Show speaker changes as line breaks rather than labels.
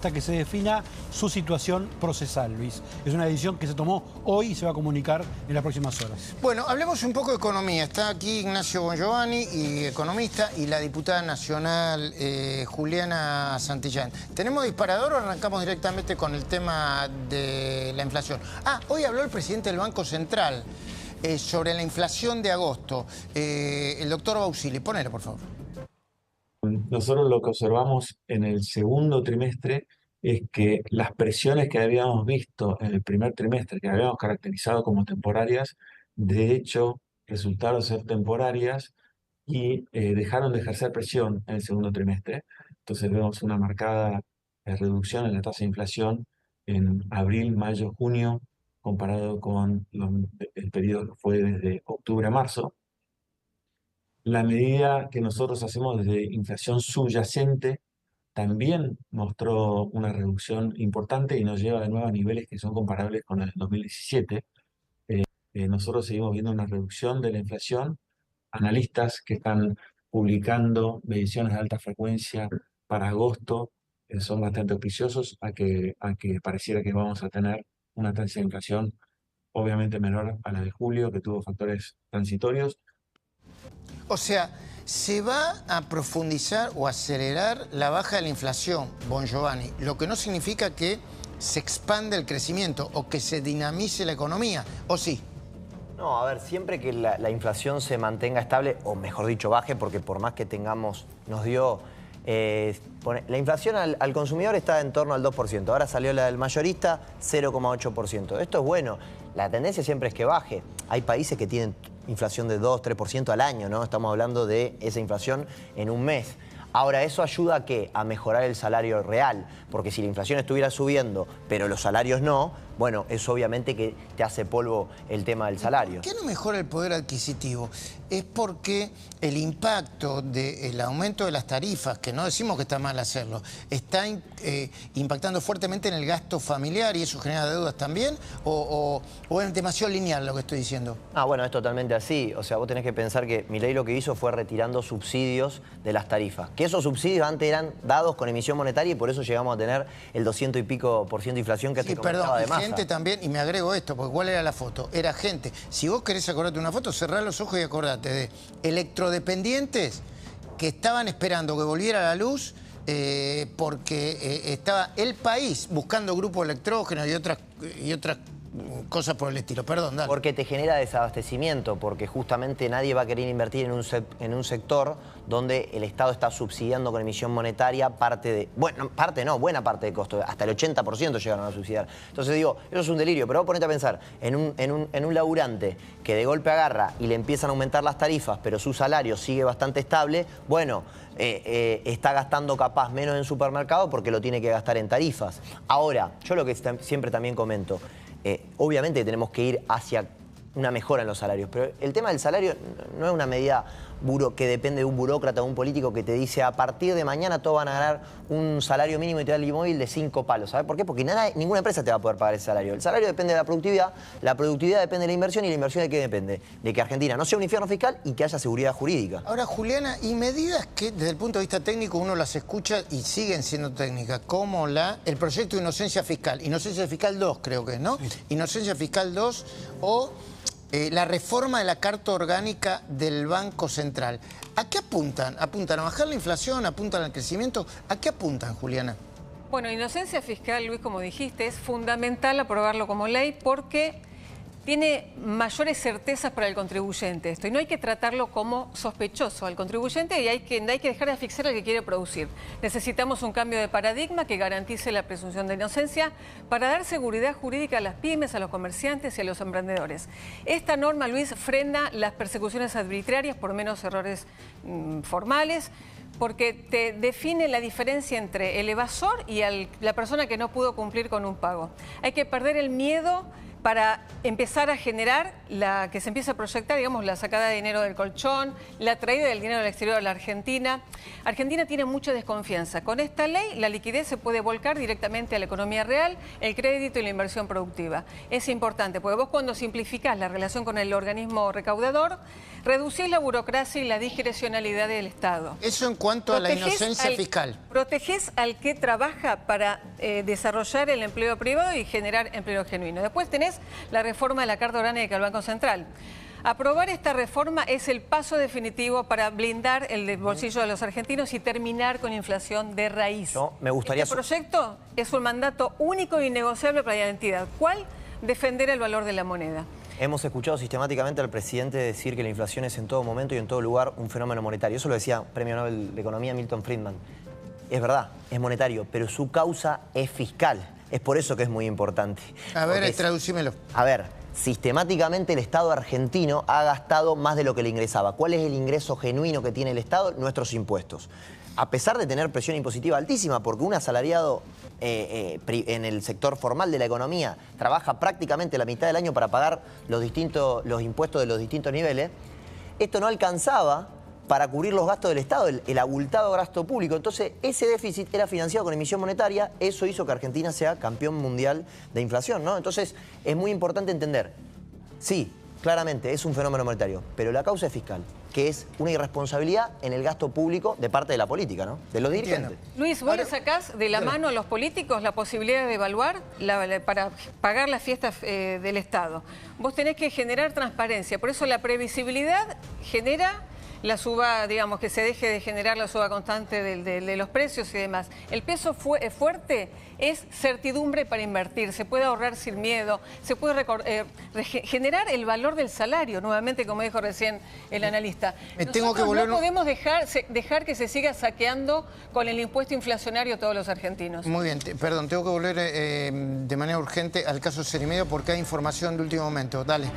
hasta que se defina su situación procesal, Luis. Es una decisión que se tomó hoy y se va a comunicar en las próximas horas.
Bueno, hablemos un poco de economía. Está aquí Ignacio Bongiovanni, y economista, y la diputada nacional Juliana Santillán. ¿Tenemos disparador o arrancamos directamente con el tema de la inflación? Hoy habló el presidente del Banco Central sobre la inflación de agosto. El doctor Bausili, ponelo, por favor.
Nosotros lo que observamos en el segundo trimestre es que las presiones que habíamos visto en el primer trimestre, que habíamos caracterizado como temporarias, de hecho resultaron ser temporarias y dejaron de ejercer presión en el segundo trimestre. Entonces vemos una marcada reducción en la tasa de inflación en abril, mayo, junio, comparado con el periodo que fue desde octubre a marzo. La medida que nosotros hacemos de inflación subyacente también mostró una reducción importante y nos lleva de nuevo a niveles que son comparables con el 2017. Nosotros seguimos viendo una reducción de la inflación. Analistas que están publicando mediciones de alta frecuencia para agosto son bastante auspiciosos a que pareciera que vamos a tener una tasa de inflación obviamente menor a la de julio, que tuvo factores transitorios.
O sea, se va a profundizar o acelerar la baja de la inflación, Bongiovanni, lo que no significa que se expande el crecimiento o que se dinamice la economía, ¿o sí?
No, a ver, siempre que la inflación se mantenga estable, o mejor dicho, baje, porque por más que tengamos, nos dio... la inflación al consumidor está en torno al 2%, ahora salió la del mayorista, 0,8%. Esto es bueno, la tendencia siempre es que baje. Hay países que tienen inflación de 2, 3% al año, ¿no? Estamos hablando de esa inflación en un mes. Ahora, ¿eso ayuda a qué? A mejorar el salario real, porque si la inflación estuviera subiendo, pero los salarios no, bueno, eso obviamente que te hace polvo el tema del salario.
¿Por qué no mejora el poder adquisitivo? Es porque el impacto del aumento de las tarifas, que no decimos que está mal hacerlo, está impactando fuertemente en el gasto familiar y eso genera deudas también, o es demasiado lineal lo que estoy diciendo.
Bueno, es totalmente así. O sea, vos tenés que pensar que Milei lo que hizo fue retirando subsidios de las tarifas. Que esos subsidios antes eran dados con emisión monetaria y por eso llegamos a tener el 200 y pico % de inflación que te comentaba de Massa.
Gente también, y me agrego esto, porque ¿cuál era la foto? Era gente. Si vos querés acordarte de una foto, cerrá los ojos y acordate de electrodependientes que estaban esperando que volviera la luz porque estaba el país buscando grupos electrógenos y otras cosas por el estilo. Perdón, dale.
Porque te genera desabastecimiento, porque justamente nadie va a querer invertir en un sector donde el Estado está subsidiando con emisión monetaria buena parte del costo, hasta el 80% llegaron a subsidiar. Entonces digo, eso es un delirio, pero vos ponete a pensar en un laburante que de golpe agarra y le empiezan a aumentar las tarifas, pero su salario sigue bastante estable, bueno, está gastando capaz menos en supermercado porque lo tiene que gastar en tarifas. Ahora, yo lo que siempre también comento, obviamente tenemos que ir hacia una mejora en los salarios, pero el tema del salario no es una medida que depende de un burócrata o un político que te dice a partir de mañana todos van a ganar un salario mínimo y te da el móvil de 5 palos. ¿Sabes por qué? Porque ninguna empresa te va a poder pagar ese salario. El salario depende de la productividad depende de la inversión y la inversión ¿de qué depende? De que Argentina no sea un infierno fiscal y que haya seguridad jurídica.
Ahora, Juliana, y medidas que desde el punto de vista técnico uno las escucha y siguen siendo técnicas, como el proyecto de Inocencia Fiscal 2 creo que es, ¿no? Sí. Inocencia Fiscal 2 o... la reforma de la Carta Orgánica del Banco Central. ¿A qué apuntan? ¿Apuntan a bajar la inflación? ¿Apuntan al crecimiento? ¿A qué apuntan, Juliana?
Bueno, inocencia fiscal, Luis, como dijiste, es fundamental aprobarlo como ley porque tiene mayores certezas para el contribuyente esto. Y no hay que tratarlo como sospechoso al contribuyente y hay que dejar de asfixiar al que quiere producir. Necesitamos un cambio de paradigma que garantice la presunción de inocencia para dar seguridad jurídica a las pymes, a los comerciantes y a los emprendedores. Esta norma, Luis, frena las persecuciones arbitrarias por menos errores formales, porque te define la diferencia entre el evasor y la persona que no pudo cumplir con un pago. Hay que perder el miedo para empezar a generar que se empiece a proyectar, digamos, la sacada de dinero del colchón, la traída del dinero del exterior a la Argentina. Argentina tiene mucha desconfianza. Con esta ley, la liquidez se puede volcar directamente a la economía real, el crédito y la inversión productiva. Es importante, porque vos cuando simplificás la relación con el organismo recaudador, reducís la burocracia y la discrecionalidad del Estado.
Eso en cuanto a la inocencia fiscal.
Protegés al que trabaja para desarrollar el empleo privado y generar empleo genuino. Después tenés la reforma de la Carta Orgánica del Banco Central. Aprobar esta reforma es el paso definitivo para blindar el bolsillo de los argentinos y terminar con inflación de raíz.
No, me gustaría...
Este proyecto es un mandato único e innegociable para la entidad. ¿Cuál? Defender el valor de la moneda.
Hemos escuchado sistemáticamente al presidente decir que la inflación es en todo momento y en todo lugar un fenómeno monetario. Eso lo decía Premio Nobel de Economía Milton Friedman. Es verdad, es monetario, pero su causa es fiscal. Es por eso que es muy importante.
A ver, traducímelo.
A ver, sistemáticamente el Estado argentino ha gastado más de lo que le ingresaba. ¿Cuál es el ingreso genuino que tiene el Estado? Nuestros impuestos. A pesar de tener presión impositiva altísima, porque un asalariado en el sector formal de la economía trabaja prácticamente la mitad del año para pagar los impuestos de los distintos niveles, esto no alcanzaba para cubrir los gastos del Estado, el abultado gasto público. Entonces, ese déficit era financiado con emisión monetaria, eso hizo que Argentina sea campeón mundial de inflación, ¿no? Entonces, es muy importante entender, sí, claramente es un fenómeno monetario, pero la causa es fiscal, que es una irresponsabilidad en el gasto público de parte de la política, ¿no? De los dirigentes.
Luis, ¿vos le sacás de la mano a los políticos la posibilidad de evaluar para pagar las fiestas del Estado? Vos tenés que generar transparencia, por eso la previsibilidad genera la suba, digamos, que se deje de generar la suba constante de los precios y demás. El peso fuerte es certidumbre para invertir, se puede ahorrar sin miedo, se puede generar el valor del salario, nuevamente, como dijo recién el analista. No podemos dejar que se siga saqueando con el impuesto inflacionario a todos los argentinos.
Muy bien, perdón, tengo que volver de manera urgente al caso Cerimedio porque hay información de último momento. Dale.